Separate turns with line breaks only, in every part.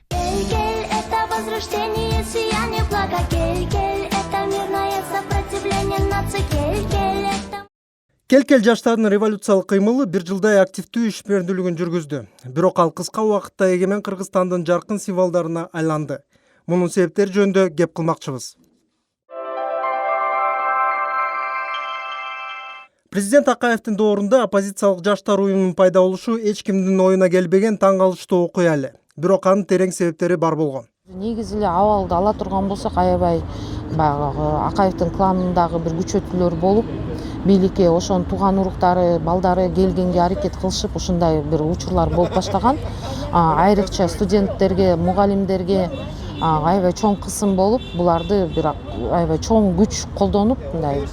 Кель, это возрождение, сияние блага. Кель, это мирное сопротивление нации. Кель, это...
Келкел жаштардын революциялык кыймылы бир жылдай активдүү ишмердүүлүгүн жүргүздү. Бирок ал кыска убакытта эгемен Кыргызстандын жаркын символдоруна айланды. Мунун себептери жөнүндө кеп кылмакчыбыз. Президент Акаевдин доорунда оппозициялык жаштар уюмунун пайда болушу эч кимдин оюна келбеген таң калыштуу окуя эле. Бирок анын терең себептери бар болгон.
Негизи эле абалды ала турган болсок, аябай баягы Акаевдин кланындагы бир күчөтүүлөр болуп, бийликке ошонун тууган уруктары, балдары келгенге аракет кылышып, ушундай бир учурлар болуп баштаган. Айрыкча студенттерге, мугалимдерге аябай чоң кысым болуп, буларды бир аябай чоң күч колдонуп, мындай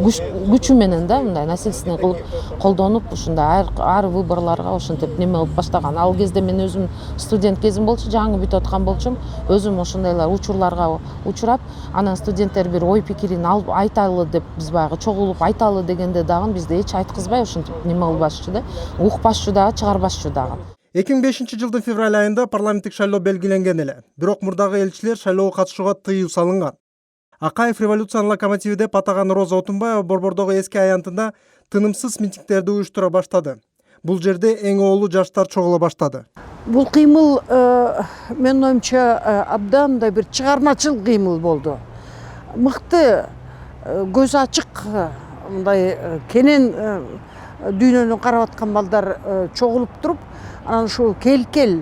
күчү менен да мындай насильственный кылып колдонуп, ушундай ар выборларга ошентип неме кылып баштаган. Ал кезде мен өзүм студент кезим болчу, жаңы бүтүп аткан болчумун. Өзүм ошондайлар учурларга учурап, анан студенттер бир ой пикирин алып айталы деп биз баягы чогулуп айталы дегенде дагы бизди эч айткызбай ошентип неме кылбашчу да, укпашчу дагы, чыгарбашчу дагы.
2005 жылдын февраль айында парламенттик шайлоо белгиленген эле. Бирок мурдагы элчилер шайлоого катышууга тыюу салынган. Акаев революциянын локомотиви деп атаган Роза Отунбаева Борбордогу эски аянтында тынымсыз митингдерди уюштура баштады. Бул жерде эң оолу жаштар чогула баштады.
Бул кыймыл менин оюмча абдан да бир чыгармачыл кыймыл болду. Мыкты, көз ачык, мындай кенен дүйнөнү карап аткан балдар чогулуп туруп, анан ушул келкел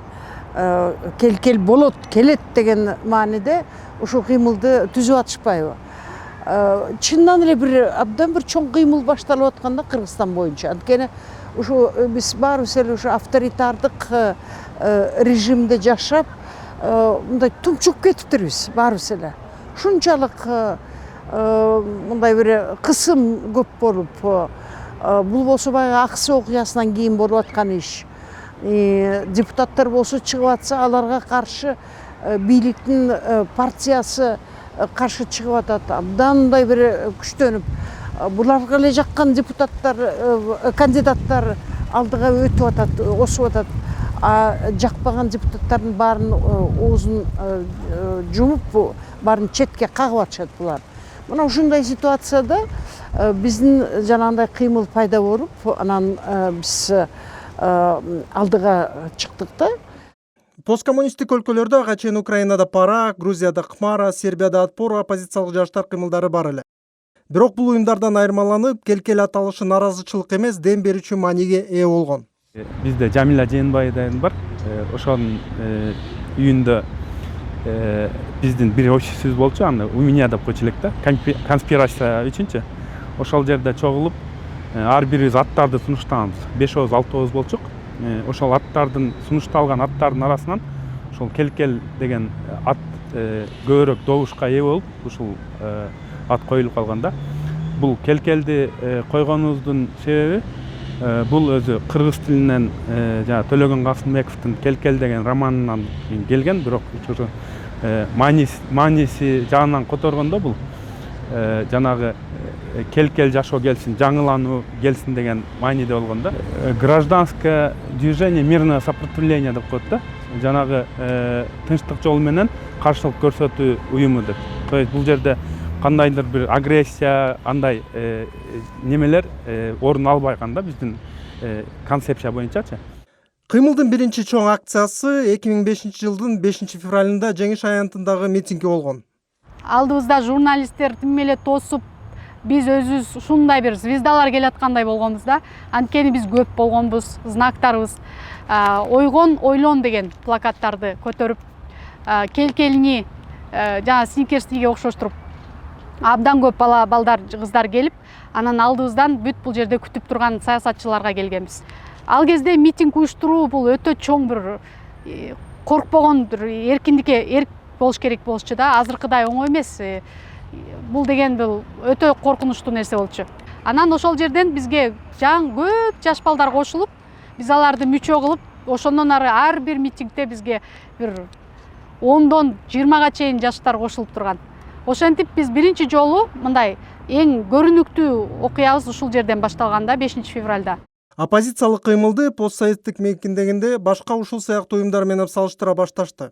болот, келет деген мааниде ушул кыймылды түзүп атышпайбы? Чындан эле бир абдан бир чоң кыймыл башталып атканда Кыргызстан боюнча. Анткени ушу биз баарыбыз эле ушу авторитардык режимде жашап, мындай тумчуп кетиптирбиз баарыбыз эле. Ушунчалык мындай бир кысым көп болуп, бул болсо баягы Аксы окуясынан кийин болуп аткан иш. Депутаттар болсо чыгып атса, аларга каршы бийликтин партиясы каршы чыгып атат. Абдандай бир күчтөнүп, буларга эле жаккан депутаттар, кандидаттар алдыга өтүп атат, осуп атат. Жакпаган депутаттардын баарын оозун жумуп, баарын четке кагып атышат булар. Мына ушундай ситуацияда биздин жанагындай кыймыл пайда болуп, анан биз алдыга чыктык да.
Посткоммунисттик өлкөлөрдө ага чейин Украинада пара, Грузияда кмара, Сербияда отпор оппозициялык жаштар кыймылдары бар эле. Бирок бул уюмдардан айырмаланып, келкел аталышы наразычылык эмес, дем берүүчү мааниге ээ болгон.
Бизде Жамила Жээнбай бар. Ошонун үйүндө биздин бир офисибиз болчу, аны у меня деп койчу элек да, конспирация үчүнчү. Ошол жерде чогулуп, ар бирибиз аттарды сунуштаганбыз. 5-6 болчук. Ошол аттардын сунушталган аттардын арасынан ошол келкел деген ат көбүрөөк добушка ээ болуп, ушул ат коюлуп калган да. Бул келкелди койгонубуздун себеби бул өзү кыргыз тилинен жана Төлөгөн Касымбековдун келкел деген романынан келген, бирок ушул мааниси жагынан которгондо бул жанагы келкел жашоо келсин, жаңылануу келсин деген мааниде болгон да. Гражданское движение, мирное сопротивление деп коет да. Жанагы тынчтык жол менен каршылык көрсөтүү уюму деп. То есть бул жерде кандайдыр бир агрессия, андай немелер орун албай калган биздин концепция боюнчачы.
Кыймылдын биринчи чоң акциясы 2005 жылдын 5 февралында Жеңиш аянтындагы митинги болгон.
Алдыбызда журналисттер тим эле тосуп, биз өзүбүз ушундай бир звездалар келаткандай болгонбуз да. Анткени биз көп болгонбуз, знактарыбыз ойгон, ойлон деген плакаттарды көтөрүп, келкелини жана сникерсниге окшоштуруп, абдан көп балдар, кыздар келип, анан алдыбыздан бүт бул жерде күтүп турган саясатчыларга келгенбиз. Ал кезде митинг уюштуруу бул өтө чоң бир коркпогон бир эркиндикке болуш керек болчу да. Азыркыдай оңой эмес. Бул деген бул өтө коркунучтуу нерсе болчу. Анан ошол жерден бизге көп жаш балдар кошулуп, биз аларды мүчө кылып, ошондон ары ар бир митингде бизге бир 10-дон 20-га чейин жаштар кошулуп турган. Ошентип биз биринчи жолу мындай эң көрүнүктүү окуябыз ушул жерден башталган да, 5 февралда.
Оппозициялык кыймылды постсоветтик мейкиндегенде башка ушул сыяктуу уюмдар менен салыштыра башташты.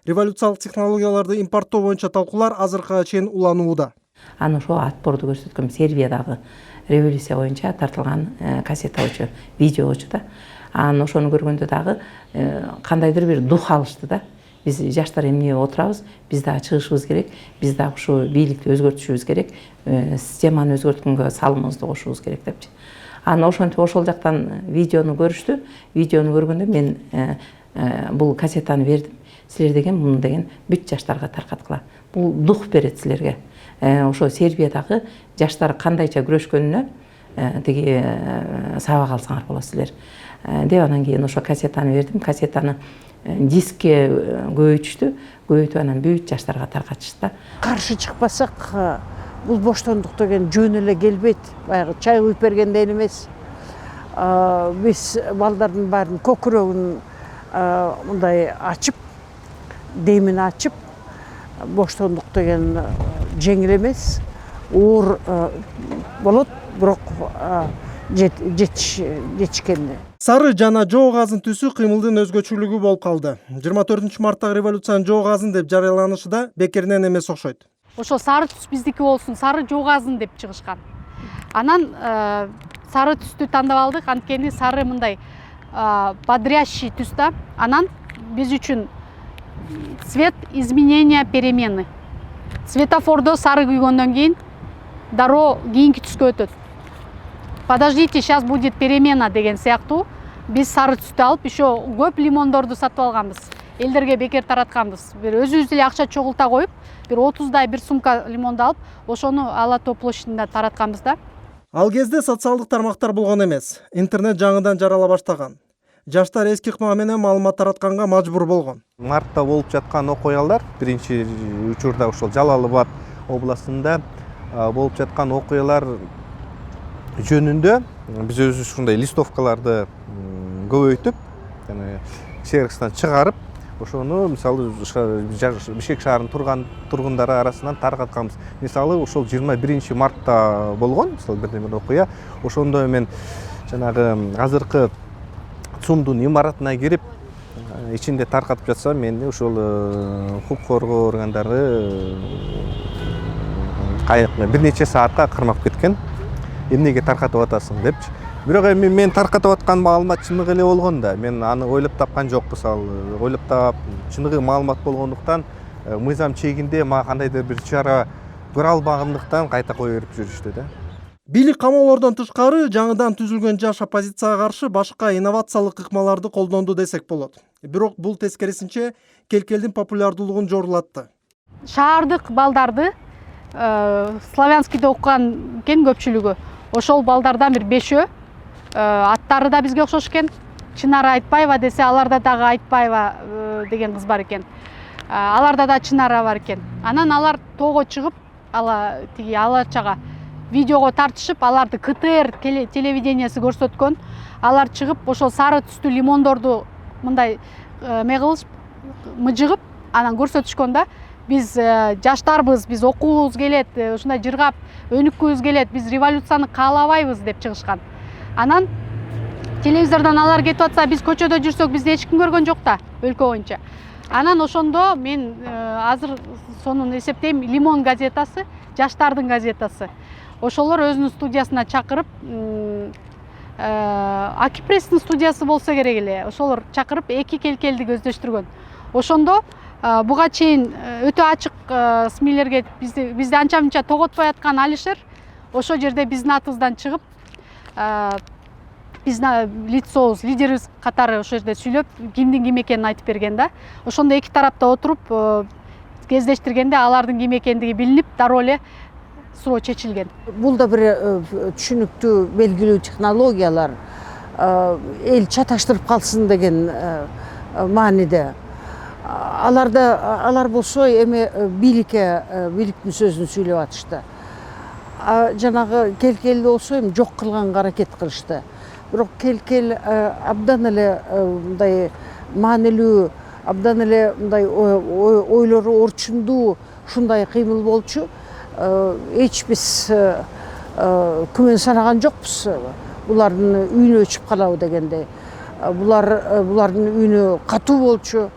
Революциялык технологияларды импорттоо боюнча талкуулар азыркыга чейин уланууда.
Аны ошо атпорду көрсөткөн Сербиядагы революция боюнча тартылган кассета болчу, видео болчу да. Анан ошону көргөндө дагы кандайдыр бир дух алышты да. Биз жаштар эмне отурабыз, биз дагы чыгышыбыз керек, биз дагы ушу бийликти өзгөртүшүбүз керек, системаны өзгөрткөнгө салымыбызды кошушубуз керек депчи. Анан ошентип ошол жактан видеону көрүштү. Видеону көргөндө мен бул кассетаны бердим. Силер деген муну деген бүт жаштарга таркаткыла. Бул дух берет силерге. Ошо Сербиядагы жаштар кандайча күрөшкөнүнө тиги сабак алсаңар болот силер. Деп анан кийин ошо кассетаны бердим. Кассетаны дискке көбөйтүштү. Көбөйтүп анан бүт жаштарга таркатышты.
Каршы чыкпасак, бул боштондук деген жөн эле келбейт. Баягы чай куюп бергендей эмес. Биз балдардын баарын көкүрөгүн мындай ачып, демин ачып, боштондук деген жеңил эмес, оор болот, бирок жетишкенде.
Сары жана жоо газын түсү кыймылдын өзгөчөлүгү болуп калды. 24 марттагы революциянын жоо газын деп жарыяланышы да бекеринен эмес окшойт.
Ошо сары түс биздики болсун, сары жоо газын деп чыгышкан. Анан сары түстү тандап алдык, анткени сары мындай бодрящий түс да. Анан биз үчүн цвет изменения перемены. Светофордо сары күйгөндөн кийин дароо кийинки түскө өтөт. Подождите, сейчас будет перемена деген сыяктуу биз сары түстү алып, ошо көп лимондорду сатып алганбыз. Элдерге бекер таратканбыз. Бир өзүбүз эле акча чогулта коюп, бир 30дай бир сумка лимонду алып, ошону Ала Тоо площадында таратканбыз да.
Ал кезде социалдык тармактар болгон эмес. Интернет жаңыдан жарала баштаган. Жаштар эски ыкма менен маалымат таратканга мажбур болгон.
Мартта болуп жаткан окуялар, биринчи учурда ошол Жалал Абад областында болуп жаткан окуялар жөнүндө биз өзүбүз ушундай листовкаларды көбөйтүп, сервистен чыгарып, ошону мисалы Бишкек шаарынын тургундары арасынан таркатканбыз. Мисалы ошол 21 мартта болгон, мисалы бир окуя. Ошондо мен жанагы азыркы ЦУМдун имаратына кирип, ичинде таркатып жатсам, мени ошол укук коргоо органдары бир нече саатка кырмап кеткен. Эмнеге таркатып атасың депчи. Бирок эми мен таркатып аткан маалымат чыныгы эле болгон да. Мен аны ойлоп тапкан жокпун. Ойлоп таап, чыныгы маалымат болгондуктан мыйзам чегинде мага кандайдыр бир чара көрө албагандыктан кайта кое берип жүрүштү да.
Бийлик камоолордон тышкары жаңыдан түзүлгөн жаш оппозицияга каршы башка инновациялык ыкмаларды колдонду десек болот. Бирок бул тескерисинче келкелдин популярдуулугун жорулатты.
Шаардык балдарды славянскийде окуган экен көпчүлүгү. Ошол балдардан бир 5-өө аттары да бизге окшош экен. Чынара Айтбаева десе, аларда дагы Айтбаева деген кыз бар экен. Аларда да Чынара бар экен. Анан алар тоого чыгып, алачага видеого тартышып, аларды КТР телевидениясы көрсөткөн. Алар чыгып, ошол сары түстүү лимондорду мындай мегылышып, мыжыгып, анан көрсөтүшкөн да. Биз жаштарбыз, биз окуубуз келет, ушундай жыргап, өнүккүбүз келет, биз революцияны каалабайбыз деп чыгышкан. Анан телевизордон алар кетип атса, биз көчөдө жүрсөк, бизди эч ким көргөн жок да, өлкө боюнча. Анан ошондо мен азыр сонун эсептейм, Лимон газетасы, жаштардын газетасы. Ошолор өзүнүн студиясына чакырып, Акипресстин студиясы болсо керек эле. Ошолор чакырып, эки келкелди көздөштүргөн. Ошондо буга чейин өтө ачык СМИлерге бизди анча-мынча тоготпой аткан Алишер ошо жерде биздин атыбыздан чыгып, биздин лицобуз, лидерибиз катары ошол жерде сүйлөп, кимдин ким экенин айтып берген да. Ошондо эки тарапта отуруп кездештиргенде алардын ким экендиги билинип, дароо эле суроо чечилген.
Бул да бир түшүнүктүү, белгилүү технологиялар, эл чаташтырып калсын деген мааниде. Алар болсо эми бийликтин сөзүн сүйлөп атышты. Жанагы келкелди болсо эми жок кылганга аракет кылышты. Бирок келкел абдан эле мындай маанилүү, абдан эле мындай ойлору орчундуу, ушундай кыймыл болчу. Эч биз күмөн санаган жокпуз. булардын үйүнө өчүп калабы дегендей. Булардын үйүнө катуу болчу,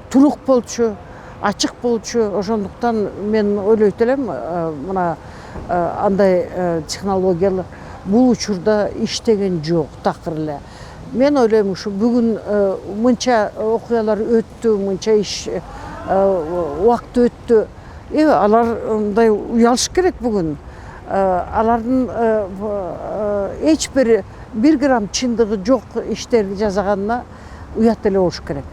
турук болчу, ачык болчу. Ошондуктан мен ойлойт элем, мына андай технологиялар бул учурда иштеген жок такыр эле. Мен ойлойм ушу бүгүн мынча окуялар өттү, мынча иш убакыт өттү. Алар мындай уялыш керек бүгүн. Алардын эч бир грамм чындыгы жок иштерди жасаганына уят эле болуш керек.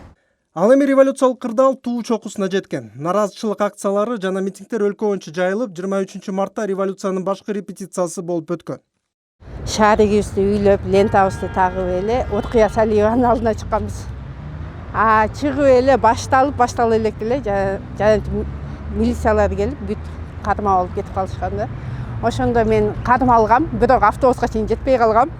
Ал эми революциялык кырдаал туу чокусуна жеткен. Наразычылык акциялары жана митингдер өлкө боюнча жайылып, 23 мартта революциянын башкы репетициясы болуп өткөн.
Шаарыбызды үйлөп, лентабызды тагып эле Уткуя Салиеванын алдына чыкканбыз. Чыгып эле башталып элек эле жана милициялар келип бүт кадырма алып кетип калышкан. Ошондо мен кадырма алгам, бирок автобуска чейин жетпей калгам.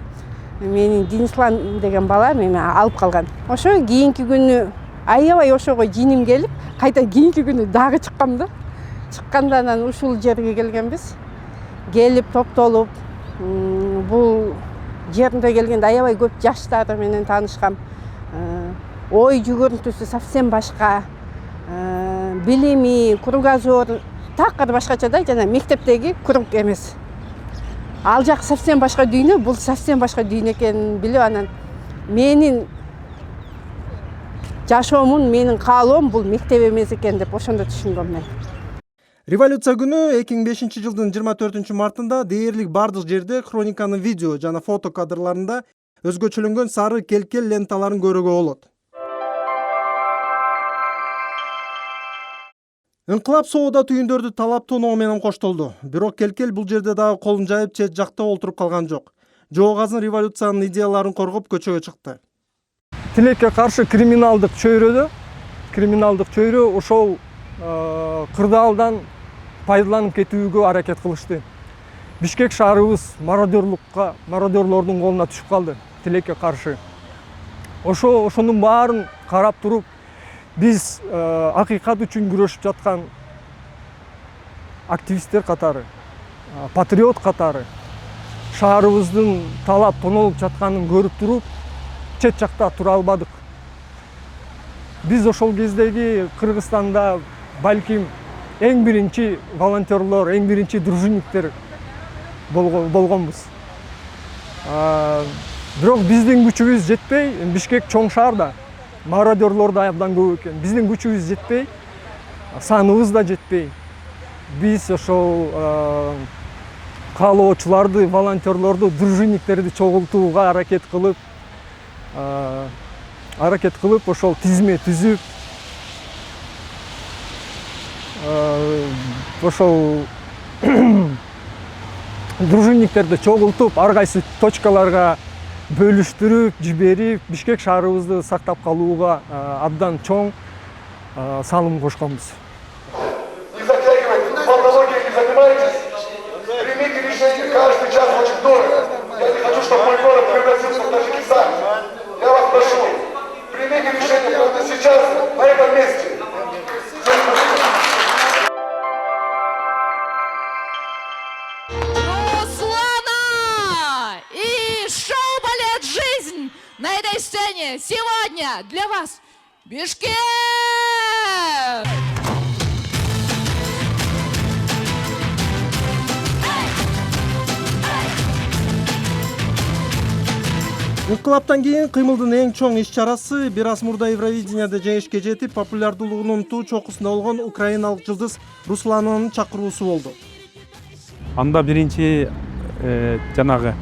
Менин Денислан деген бала мени алып калган. Ошо кийинки күнү аябай ошого жиним келип, кайта кийинки күнү дагы чыккам да. Чыкканда анан ушул жерге келгенбиз. Келип топтолуп, бул жеринде келгенде аябай көп жаштар менен таанышкам. Ой жүгүрүнтүсү совсем башка, билими, кругозор такыр башкача да, жана мектептеги круг эмес. Ал жак совсем башка дүйнө, бул совсем башка дүйнө экенин билип, анан менин жашоомун, менин каалоом бул мектеп эмес экен деп ошондо түшүндүм мен.
Революция күнү 2005 жылдын 24 мартында дээрлик бардык жерде хрониканын видео жана фото кадрларында өзгөчөлөнгөн сары келкел ленталарын көрүүгө болот. Инкылап соода түйүндөрдү талап тоноо менен коштолду. Бирок келкел бул жерде дагы колун жайып чет жакта олтуруп калган жок. Жоо Казын революциянын идеяларын коргоп көчөгө чыкты.
Тилекке каршы криминалдык чөйрө ошол кырдаалдан пайдаланып кетүүгө аракет кылышты. Бишкек шаарыбыз мародерлордун колуна түшүп калды. Тилекке каршы. Ошонун баарын карап туруп, биз акыйкат үчүн күрөшүп жаткан активисттер катары, патриот катары шаарыбыздын талап тонолуп жатканын көрүп туруп, чет жакта тура албадык. Биз ошол кездеги Кыргызстанда балким эң биринчи волонтерлор, эң биринчи дружинниктер болгонбуз. Бирок биздин күчүбүз жетпей, Бишкек чоң шаарда мародерлор да абдан көп экен. Биздин күчүбүз жетпей, саныбыз да жетпей. Биз ошол каалоочуларды, волонтерлорду, дружинниктерди чогултууга аракет кылып, ошол тизме түзүп, ошол дружинниктерди чогултуп, ар кайсы точкаларга бөлүштүрүп, жиберип, Бишкек шаарыбызды сактап калууга абдан чоң салым кошконбуз.
Не затягивайте, болтологией не занимайтесь. Примите решение, каждый час очень дорого. Я не хочу, чтобы мой город превратился в Таджикистан. Я вас прошу, примите решение прямо сейчас, на этом месте.
Руслана! И шоу «Балет Жизнь» на этой сцене сегодня для вас Бишкек!
Инкылаптан кийин кыймылдын эң чоң иш-чарасы бир аз мурда Евровиденияда жеңишке жетип, популярдуулугунун туу чокусунда болгон украиналык жылдыз Руслананын чакыруусу болду.
Анда биринчи жанагы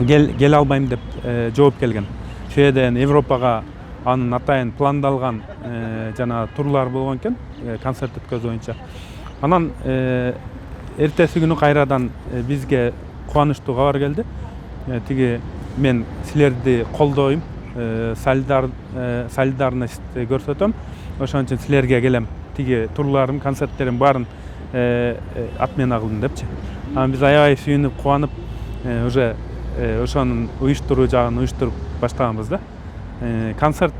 келе албайм деп жооп келген. Ошол жерден Европага анын атайын пландалган жана турлар болгон экен, концерт өткөзүү боюнча. Анан эртеси күнү кайрадан бизге кубанычтуу кабар келди. Тиги мен силерди колдойм, солидарность көрсөтөм. Ошон үчүн силерге келем. Тиги турларым, концерттерим баарын отмена кылдым депчи. Анан биз аябай сүйүнүп, кубанып, уже ошонун уюштуруу жагын уюштуруп баштаганбыз да. Концерт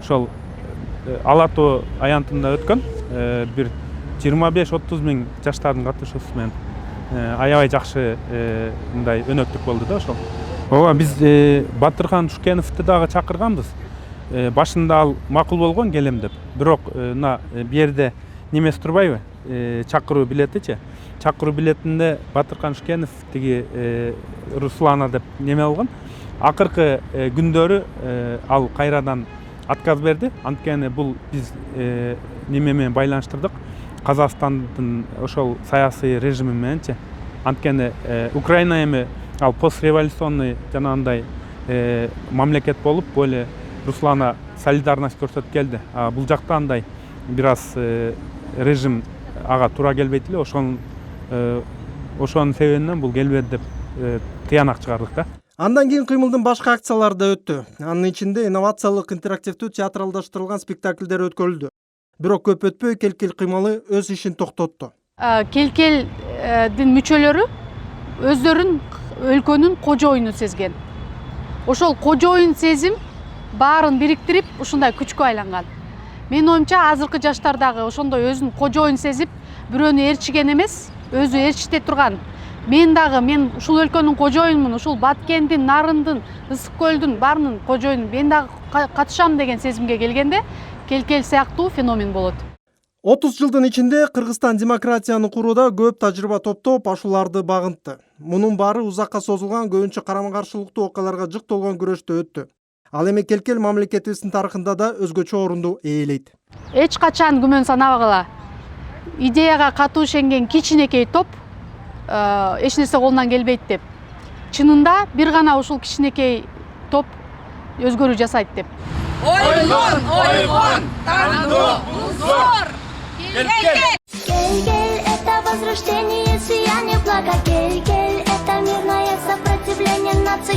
ошол Ала тоо аянтында өткөн. Бир 25-30 миң жаштардын катышуусу менен аябай жакшы мындай өнөктүк болду да ошол. Ооба биз Батырхан Шукеновду дагы чакырганбыз. Башында ал макул болгон келем деп. Бирок мына бу жерде немеси турбайбы? Чакыруу билетичи. Чакыруу билетинде Батырхан Шукенов тиги Руслана деп неме алган. Акыркы күндөрү ал кайрадан отказ берди. Анткени бул биз неме менен байланыштырдык. Казакстандын ошол саясий режими мененчи. Анткени Украина эми ал постреволюционный жанагындай мамлекет болуп, более Руслана солидарность көрсөтүп келди. Бул жакта андай бир аз режим ага туура келбейт эле, ошонун себебинен бул келбеди деп тыянак чыгардык да.
Андан кийин кыймылдын башка акциялары да өттү. Анын ичинде инновациялык интерактивдүү театралдаштырылган спектакльдер өткөрүлдү. Бирок көп өтпөй Келкел кыймалы өз ишин токтотту.
Келкелдин мүчөлөрү өздөрүн өлкөнүн кожоюну сезген. Ошол кожоюн сезим баарын бириктирип ушундай күчкө айланган. Менин оюмча азыркы жаштар дагы ошондой өзүн кожоюн сезип, бирөөнү ээрчиген эмес, өзү ээрчите турган. Мен ушул өлкөнүн кожоюнмун, ушул Баткендин, Нарындын, Ысык көлдүн баарынын кожоюну, мен дагы катышам деген сезимге келгенде Келкел сыяктуу феномен болот.
30 жылдын ичинде Кыргызстан демократияны курууда көп тажрыйба топтоп, ашууларды багынтты. Мунун баары узакка созулган, көбүнчө карама-каршылыктуу окуяларга жык толгон күрөштө өттү. Ал эми Келкел мамлекетибиздин тарыхында да өзгөчө орунду ээлейт.
Эч качан күмөн санабагыла. Идеяга катуу ишенген кичинекей топ эч нерсе колунан келбейт деп. Чынында бир гана ушул кичинекей топ өзгөрүү жасайт деп.
Ойгон, тандоо, узор! Келкел!
Кель-кель, это возрождение, сияние блага. Кель-кель, это мирное сопротивление нации.